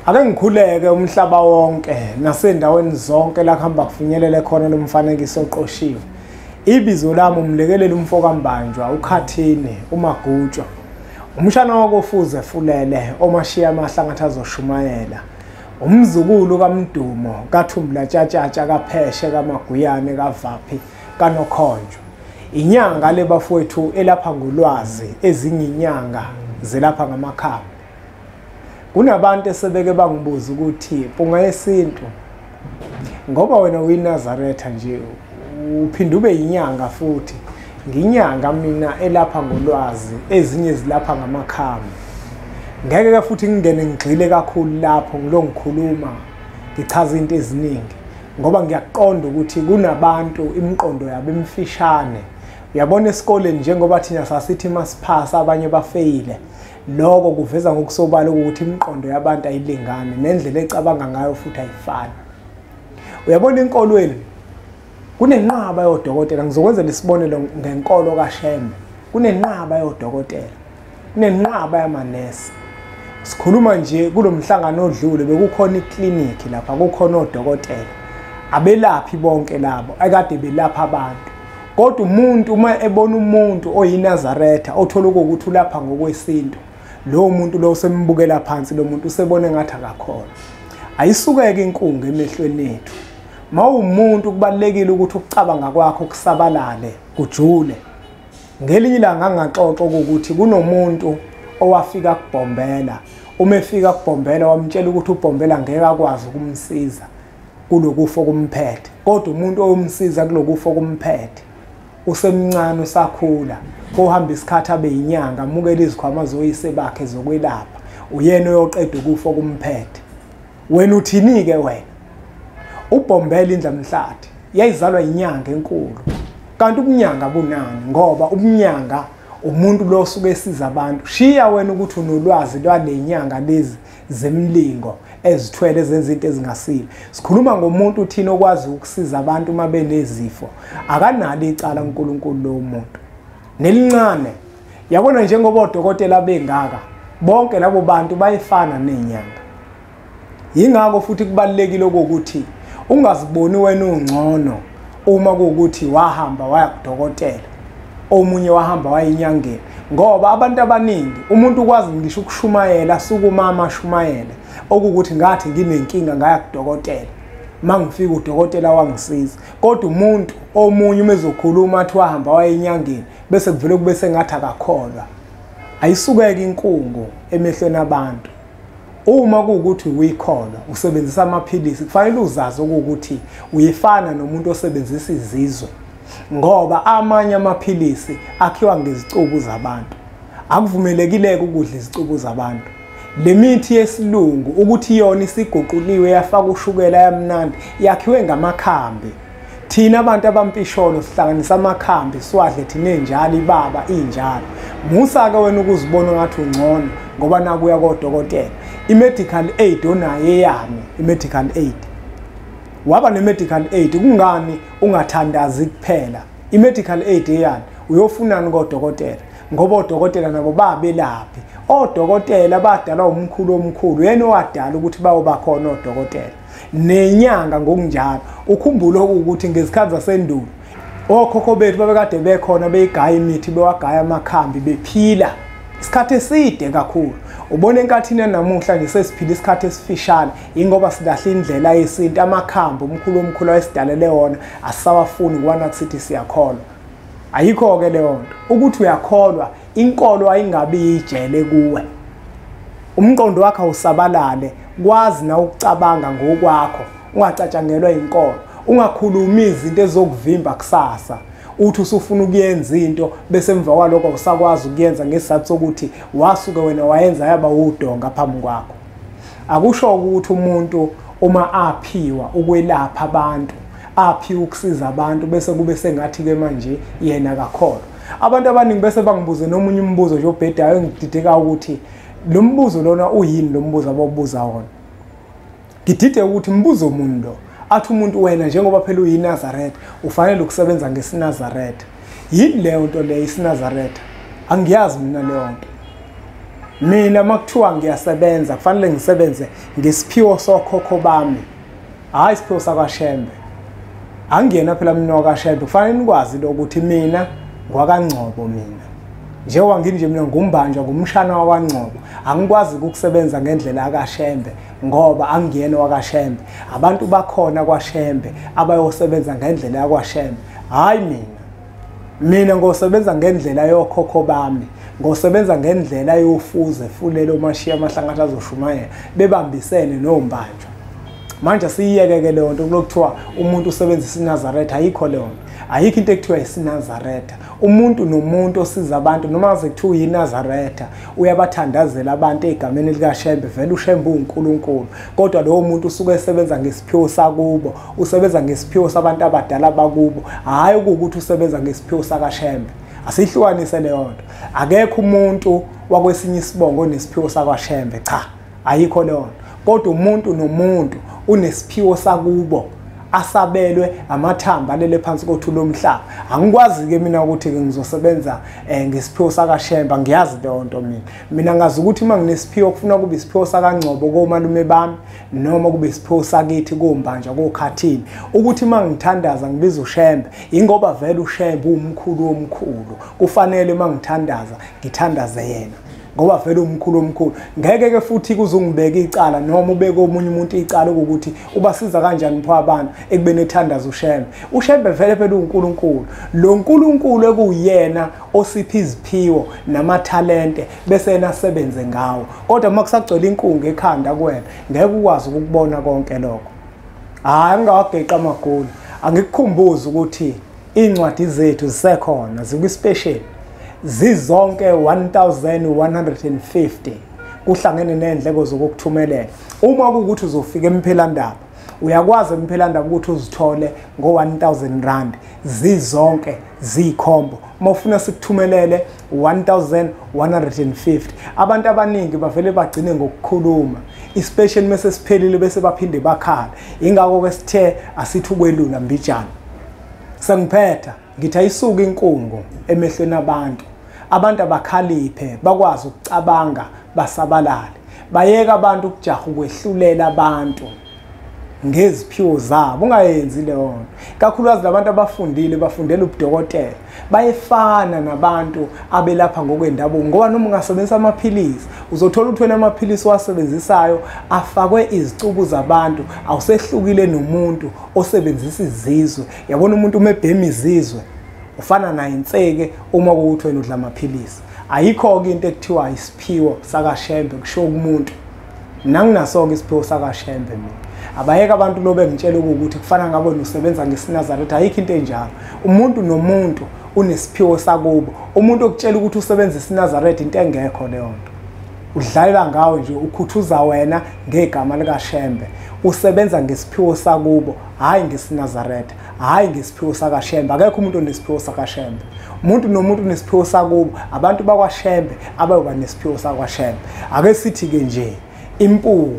Ake ngikhuleke umhlaba wonke nasendaweni zonke la kuhamba kufinyelele khona lo mfanekiso oqoshiwe. Ibizo lami umlekeleli umfokambanjwa uKhathini uMagutshwa. Umshana wakofuze Fulele omashiya amahlangatha azoshumayela. Umzukulu kaMdumo kaThumbula Tshatatsha kaPheshe kaMaguyane kaVaphi kaNokhonjwa. Inyanga lebafowethu elapha ngolwazi ezinye inyanga zelapha ngamakhaya. Kunabantu esebeke bangibuza ukuthi punga yesintu ngoba wena uyiNazaretha nje uphinde ube inyanga futhi nginyanga mina elapha ngolwazi ezinye zilapha ngamakhaya. Ngeke ke futhi ngingene ngigxile kakhulu lapho ngilongikhuluma ngichaza into eziningi ngoba ngiyaqonda ukuthi kunabantu imiqondo yabo emfishane. Uyabona esikoleni njengoba thina sasithi masiphasa abanye bafeyile. Lokho kuveza ngokusobala ukuthi imiqondo yabantu ayilingane nendlela ecabanga ngayo futhi ayifani. Uyabona enkolweni kunenqaba yodokotela, ngizokwenzela isibonelo ngenkolo kaShembe. Kunenqaba yodokotela, kunenqaba yamanesi. Sikhuluma nje kulomhlangano odlule bekukhona ikliniki lapha, kukhona odokotela abelaphi bonke labo akade belapha abantu. Kodwa umuntu uma ebona umuntu oyiNazaretha othola ukuthi ulapha ngokwesintu, lo muntu lo sembukela phansi, lo muntu usebone ngathi akakhona. Ayisukeke inkungu emehlweni ethu. Mawumuntu kubalekile ukuthi ukucabanga kwakho kusabalale kujule. Ngelinye ilanga ngaxoxa ukuthi kunomuntu owafika kubhombela. Uma efika kubhombela wamtshela ukuthi ubhombela ngeke akwazi ukumsiza kulokufo kumphethe. Kodwa umuntu oyomsiza kulokufo kumphethe usemncane usakhula, kohamba isikhathi abe inyanga, amukela izikhwama zoyise bakhe zokwelapha. Uyena oyoqeda ukufo kumphethe. Wena uthini ke wena? Ubhombela indlamhlathi yayizalwa inyanga enkulu. Kanti ubunyanga bunani ngoba ubunyanga umuntu lo osuke esiza abantu. Shiya wena ukuthi unolwazi lwale nyanga lezi zemlingo ezithwele zenza into ezingasile. Sikhuluma ngomuntu uthina okwazi ukusiza abantu uma benezifo. Akanalo icala uNkulunkulu lo muntu. Nelincane. Yabona njengoba odokotela bengaka, bonke labo bantu bayefana nenyanga. Yingakho futhi kubalekile ukuthi ungaziboni wena ungcono uma kuukuthi wahamba waya kudokotela, omunye wahamba wayinyangeni. Ngoba abantu abaningi umuntu ukwazi ngisho ukushumayela sukuma amashumayele okuthi ngathi nginenkinga ngaya kudokotela, mangifika udokotela wangisiza. Kodwa umuntu omunye umezokhuluma athi wahamba wayinyangeni bese kuvele kube sengathi akakholwa. Ayisukeke inkungu emehlweni abantu. Uma kuukuthi uyikholwa usebenzisa amaphilisi, kufanele uzazi ukuthi uyefana nomuntu osebenzisa izizwe. Ngoba amanye amaphilisi akhiwa ngezicubu zabantu. Akuvumelekile ukudla izicubu zabantu. Le mithi yesilungu ukuthi iyona isiguquliwe yafaka ushukela yamnandi yakhiwe ngamakhambi. Thina abantu abampisholo sihlanganisa amakhambi siwadle thina enjalo ibaba injalo. Musa ke wena ukuzibona ngathi ungcono ngoba nakuya kodokotela. I-medical aid onayo eyami, i-medical aid. Waba ne-medical aid kungani ungathandazi kuphela? I-medical aid eyani uyofunani kodokotela? Ngoba odokotela nabo babelaphi. Odokotela badala umkhulu omkhulu, yena owadala ukuthi bayoba khona odokotela. Nenyanga ngokunjalo. Ukhumbule ukuthi ngezikhathi zasendulo okhokho bethu babekade bekhona beyigaya imithi, bewagaya amakhambi bephila isikhathi eside kakhulu. Ubona enkathini namuhla nje sesiphila isikhathi esifishane ingoba silahle indlela yesintu. Amakhambi umkhulu omkhulu ayesidalele wona asawafuni kwana kusithi siyakholwa. Ayikho ke leyo nto ukuthi uyakholwa, inkolo ayingabi ijele kuwe. Umqondo wakho usabalale, kwazi na ukucabanga ngokwakho, ungacatshangelwa inkolo. Ungakhuluma izinto ezokuvimba kusasa. Uthi usufuna ukuyenza into bese emva kwalokho usakwazi ukuyenza ngesizathu sokuthi wasuke wena wayenza yaba udonga phambi kwakho. Akusho ukuthi umuntu uma aphiwa ukwelapha abantu, aphiwa ukusiza abantu bese kube sengathi ke manje yena akakholwa. Abantu abaningi bese bangibuze nomunye umbuzo nje obhedayo engidideka ukuthi lo mbuzo lona uyini lo mbuzo abawubuza wona. Ngidide ukuthi mbuzo umuntu lo athi umuntu wena njengoba phela uyiNazaretha ufanele ukusebenza ngesiNazaretha. Yini leyo nto le isiNazaretha? Angiyazi mina leyo nto. mina makuthiwa ngiyasebenza kufanele ngisebenze ngesiphiwo sokhokho bami, hayi isiphiwo sakwaShembe. Angiyena phela mina wakwaShembe, kufanele nikwazi ukuthi mina ngwakaNgcobo mina. Njengoba nginje mina ngumbanjwa ngumshana wakwaNgcobo, angikwazi ukusebenza ngendlela yakaShembe ngoba angiyena wakaShembe. Abantu bakhona kwaShembe abayosebenza ngendlela yakwaShembe, hayi mina. Mina ngosebenza ngendlela yokhokho bami, ngosebenza ngendlela yofuze fulelo mashiya amahlangatha azoshumayela bebambisene nombanjwa. Manje siyiyeke leyo nto kulokuthiwa umuntu usebenzisa iNazaretha, ayikho leyo nto. Ayikho into ekuthiwa isiNazaretha. Umuntu nomuntu osiza abantu noma ngaze kuthiwa yiNazaretha uyabathandazela abantu egameni likaShembe, vele uShembe uNkulunkulu. Kodwa lowo muntu usuke esebenza ngesiphiwo sakubo, usebenza ngesiphiwo sabantu abadala bakubo, hayi ukuthi usebenza ngesiphiwo sakaShembe. Asihlukanise leyo nto. Akekho umuntu wakwesinye isibongo onesiphiwo sakwaShembe, cha, ayikho leyo nto. Kodwa umuntu nomuntu unesiphiwo sakubo asabelwe amathamba alele phansi kothula lomhlaba. Angikwazi ke mina ukuthi ngizosebenza ngesiphiwo sakaShembe, ngiyazi leyo nto mina. Mina ngazi ukuthi uma nginesiphiwo kufuna kube isiphiwo sakaNgcobo komalume bami noma kube isiphiwo sakithi koMbanja koKhathini. Ukuthi uma ngithandaza ngibiza uShembe, ingoba vele uShembe umkhulu omkhulu. Kufanele uma ngithandaza ngithandaze yena. Ngoba vele umkhulu omkhulu. Ngeke ke futhi kuzongibeka icala noma ubeke omunye umuntu icala ukuthi ubasiza kanjani pho abantu ekubeni ethandaza uShembe. uShembe vele phela uNkulunkulu. Lo nkulunkulu ekuyena osipha iziphiwo namathalente bese yena asebenze ngawo. Kodwa uma kusagcwele inkungu ekhanda kuwena ngeke ukwazi ukubona konke lokho. Hayi ngingawageqa amagulu. Angikukhumbuza ukuthi incwadi zethu zisekhona zikwispecial. Zizonke 1150 kuhlangene nendleko zokukuthumelela. Uma kuukuthi uzofika eMphelandaba, uyakwazi eMphelandaba ukuthi uzithole ngo1000 rand zizonke zikhombo. Uma ufuna sikuthumelele 1150. Abantu abaningi bavele bagcine ngokukhuluma. Ispecial mase siphelile bese baphinde bakhala. Ingakho ke sithe asithi ukwelula mbijana. Sengiphetha ngithi ayisuka inkungu emehlweni abantu. Abantu abakhaliphe bakwazi ukucabanga basabalale. Bayeka abantu ukujaha ukwehlulela abantu ngeziphiwo zabo. Ungayenzi leyo nto. Kakhulukazi labantu abafundile bafundela ubudokotela. Bayefana nabantu abelapha ngokwendabuko ngoba noma ungasebenzisa amaphilisi uzothola ukuthi wena amaphilisi owasebenzisayo afakwe izicubu zabantu, awusehlukile nomuntu osebenzisa izizwe. Yabona umuntu umebhema izizwe ufana naye inseke uma kuuthi wena udla amaphilisi. Ayikho ke into ekuthiwa isiphiwo sakaShembe kusho umuntu. Nanginaso ke isiphiwo sakaShembe mina. Abayeka abantu lobe ngitshela ukuthi kufana ngabo usebenza ngesinazaretha, ayikho into enjalo. Umuntu nomuntu unesiphiwo sakubo. Umuntu okutshela ukuthi usebenza isinazaretha into engekho leyo nto. Udlalela ngawo nje ukhuthuza wena ngegama likaShembe. Usebenza ngesiphiwo sakubo, hayi ngesinazaretha, hayi ngesiphiwo sakaShembe. Akekho umuntu onesiphiwo sakaShembe. Umuntu nomuntu unesiphiwo sakubo. Abantu bakwaShembe abayoba nesiphiwo sakwaShembe. Ake sithi ke nje impunga